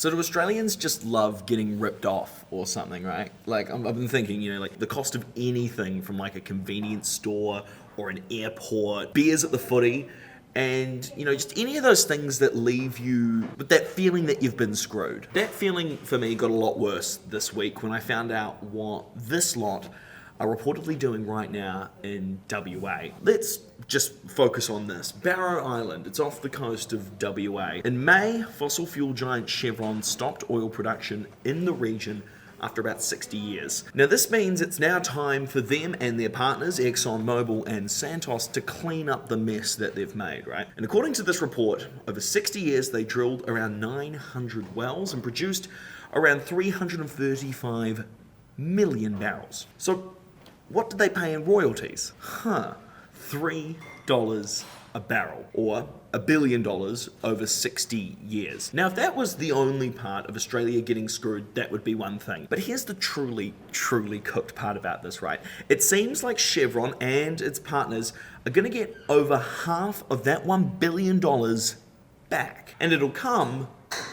So do Australians just love getting ripped off or something, right? Like, I've been thinking, like the cost of anything from like a convenience store or an airport, beers at the footy, and, just any of those things that leave you with that feeling that you've been screwed. That feeling for me got a lot worse this week when I found out what this lot are reportedly doing right now in WA. Let's just focus on this. Barrow Island, it's off the coast of WA. In May, fossil fuel giant Chevron stopped oil production in the region after about 60 years. Now this means it's now time for them and their partners, ExxonMobil and Santos, to clean up the mess that they've made, right? And according to this report, over 60 years they drilled around 900 wells and produced around 335 million barrels. So what did they pay in royalties? $3 a barrel, or $1 billion over 60 years. Now, if that was the only part of Australia getting screwed, that would be one thing. But here's the truly cooked part about this, right? It seems like Chevron and its partners are gonna get over half of that $1 billion back. And it'll come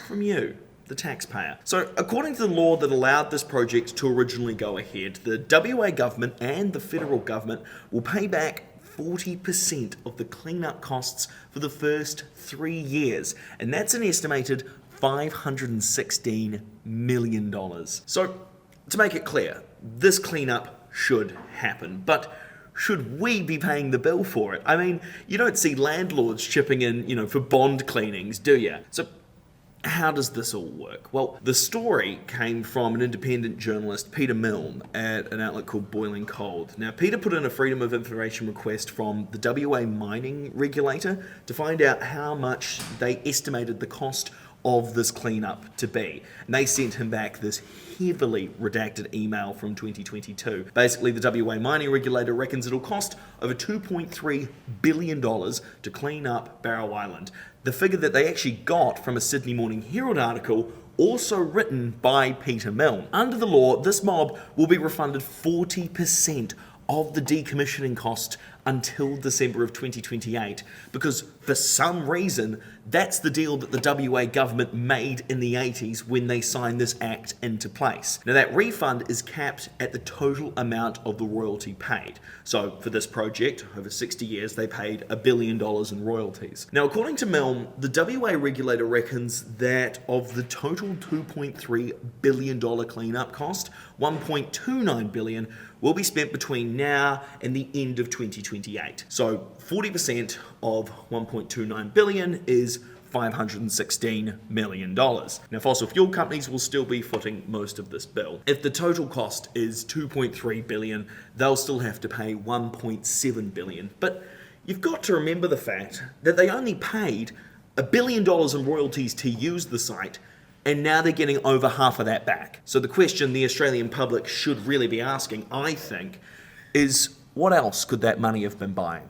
from you, the taxpayer. So according to the law that allowed this project to originally go ahead, the WA government and the federal government will pay back 40% of the cleanup costs for the first 3 years, and that's an estimated $516 million. So to make it clear, this cleanup should happen, but should we be paying the bill for it? I mean, you don't see landlords chipping in, for bond cleanings, do you? So how does this all work? Well, the story came from an independent journalist, Peter Milne, at an outlet called Boiling Cold. Now, Peter put in a Freedom of Information request from the WA mining regulator to find out how much they estimated the cost of this cleanup to be. And they sent him back this heavily redacted email from 2022. Basically, the WA mining regulator reckons it'll cost over $2.3 billion to clean up Barrow Island. The figure that they actually got from a Sydney Morning Herald article, also written by Peter Milne. Under the law, this mob will be refunded 40% of the decommissioning cost until December of 2028, because for some reason, that's the deal that the WA government made in the 80s when they signed this act into place. Now that refund is capped at the total amount of the royalty paid. So for this project, over 60 years, they paid $1 billion in royalties. Now according to Milne, the WA regulator reckons that of the total $2.3 billion cleanup cost, $1.29 billion will be spent between now and the end of 2028. So 40% of 1.29 billion is $516 million. Now, fossil fuel companies will still be footing most of this bill. If the total cost is $2.3 billion, they'll still have to pay $1.7 billion. But you've got to remember the fact that they only paid $1 billion in royalties to use the site, and now they're getting over half of that back. So the question the Australian public should really be asking, I think, is what else could that money have been buying?